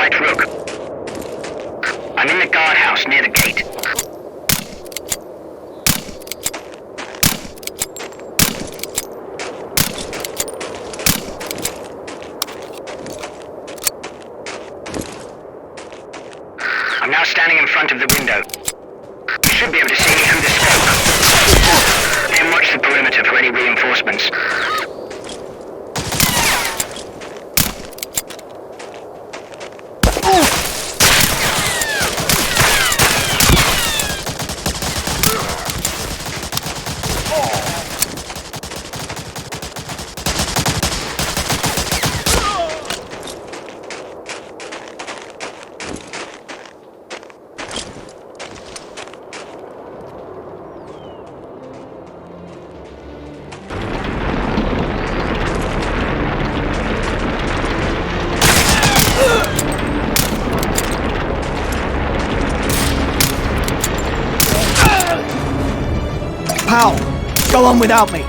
White Rook. I'm in the guardhouse near the gate. I'm now standing in front of the window. You should be able to see me through the scope. Then watch the perimeter for any reinforcements. Pal, go on without me.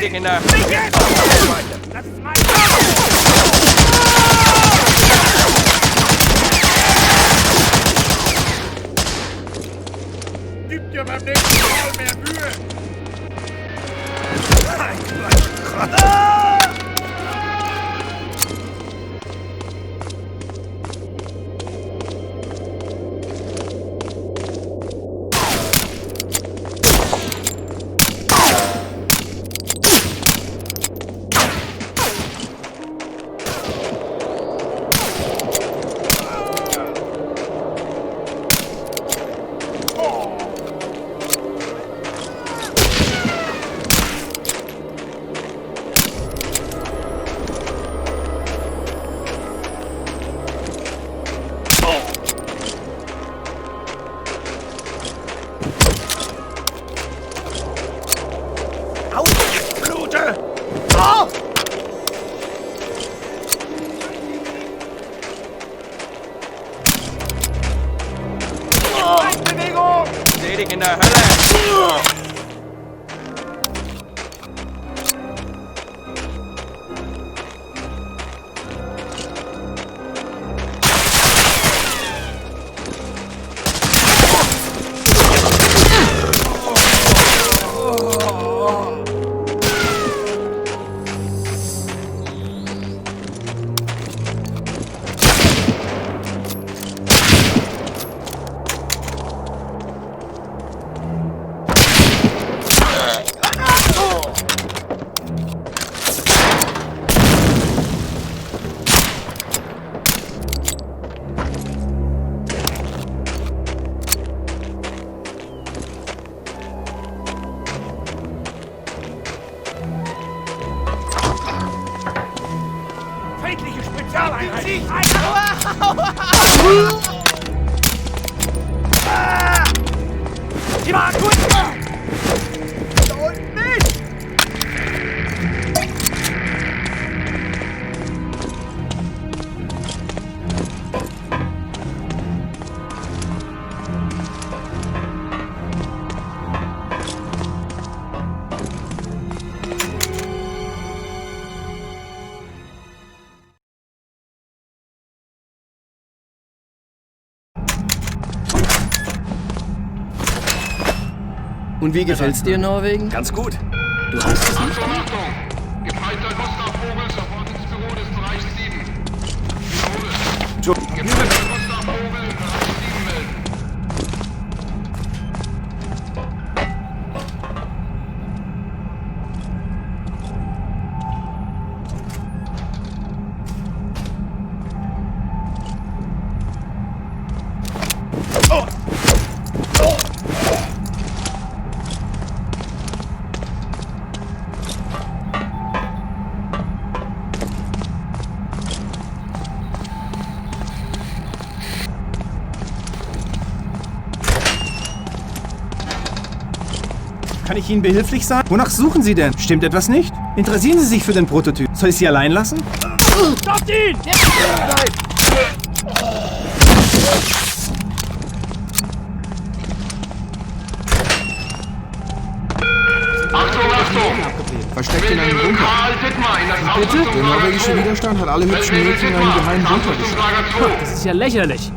In der Gib dir beim nächsten Mal mehr Mühe! in der Hölle! Feindliche Spezialeinheit! Die war gut! Da unten nicht! Und wie gefällt's dir, Norwegen? Ganz gut. Du hast es nicht? Achtung! Gefreiter Gustav-Vogel sofort ins Büro des Bereichs 7. Wiederhole. Gefreiter Gustav-Vogel, Bereich 7 melden. Kann ich Ihnen behilflich sein? Wonach suchen Sie denn? Stimmt etwas nicht? Interessieren Sie sich für den Prototyp? Soll ich Sie allein lassen? Stoppt ihn! Achtung! Versteckt in einem Bunker. Karl Dittmar in das Bitte? Der norwegische Widerstand hat alle hübschen Mädchen in einen geheimen Bunker geschickt. Das ist ja lächerlich.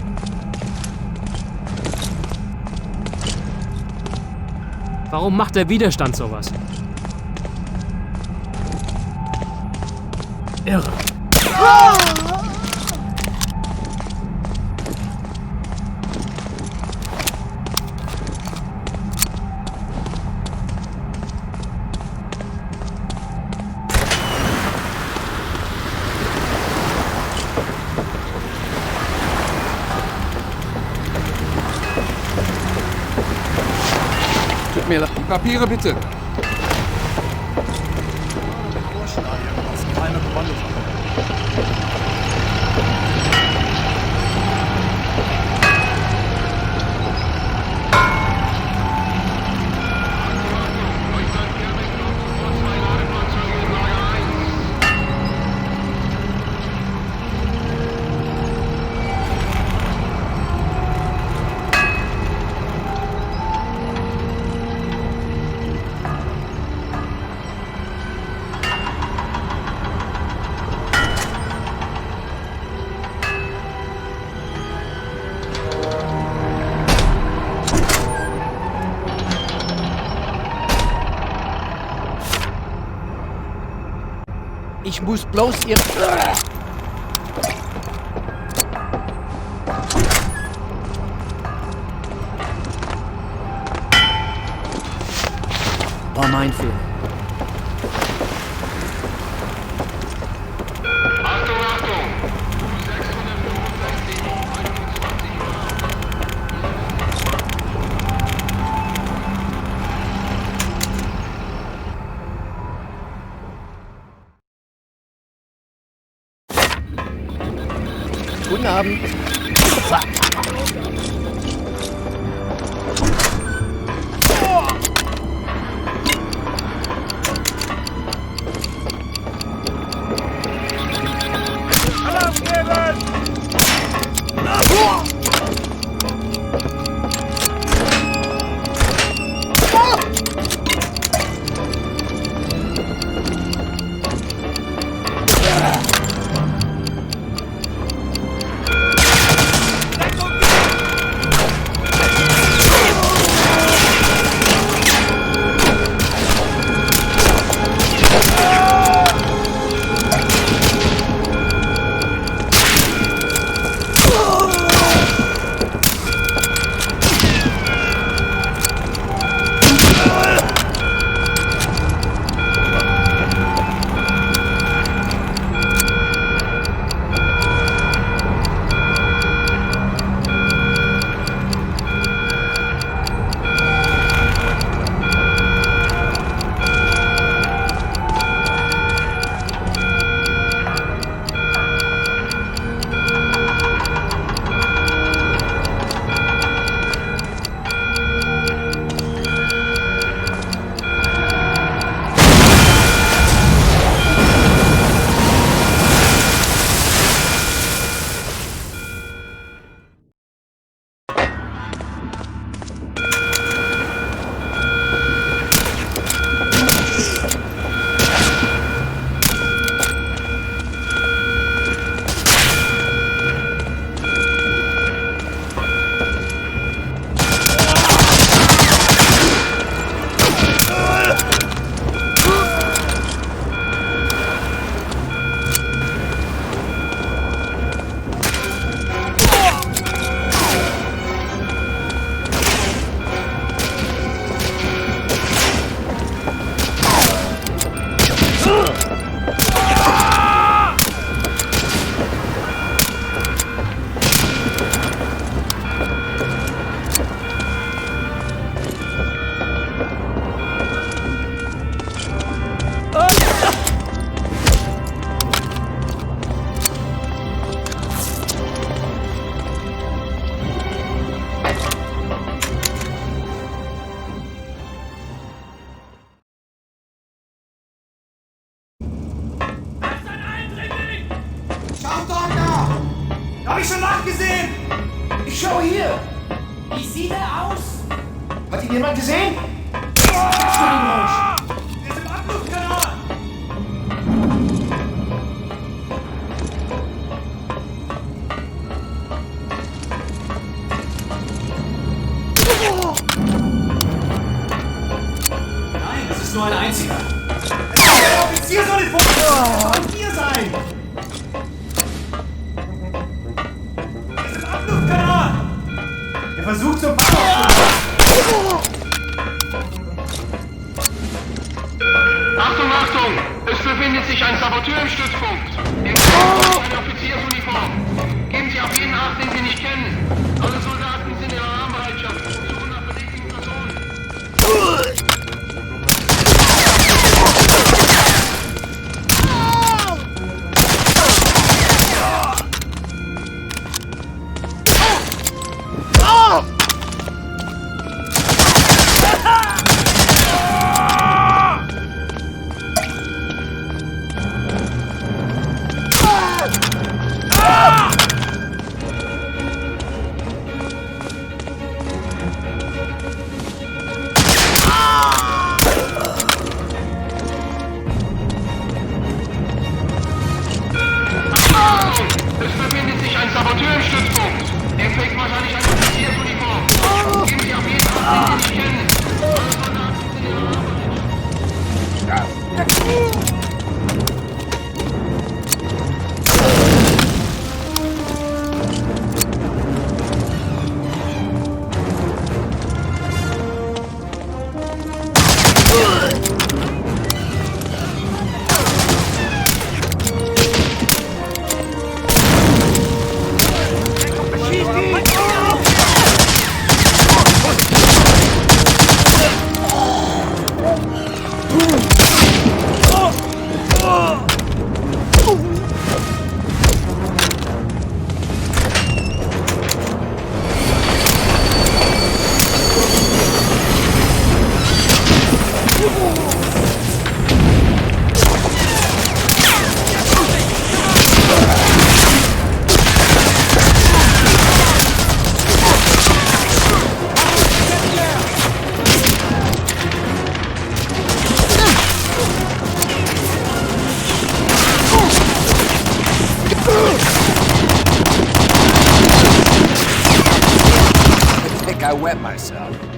Warum macht der Widerstand sowas? Irre. Tut mir leid. Die Papiere bitte. Ich muss bloß Ihr... War mein Fehler. Achtung, Achtung! 665, 21 Guten Abend. Alarm geben! ich schon nachgesehen! Ich schaue hier! Wie sieht er aus? Hat ihn jemand gesehen? Er ist im Abflugkanal! Nein, das ist nur ein einziger. Der Offizier soll nicht von hier sein! Er ist im Abflugkanal! Er versucht zum Achtung, Achtung! Es befindet sich ein Saboteur im Stützpunkt. Er trägt eine Offiziersuniform. Geben Sie auf jeden Acht, den Sie nicht kennen. Alle Soldaten sind in Alarmbereitschaft und suchen nach verdächtigen Personen. Es befindet sich ein Saboteur im Stützpunkt. Er trägt wahrscheinlich eine Offiziersuniform. Geben Sie auf jeden Fall, den Sie nicht kennen. Alle Soldaten sind in Alarmbereitschaft. I wet myself.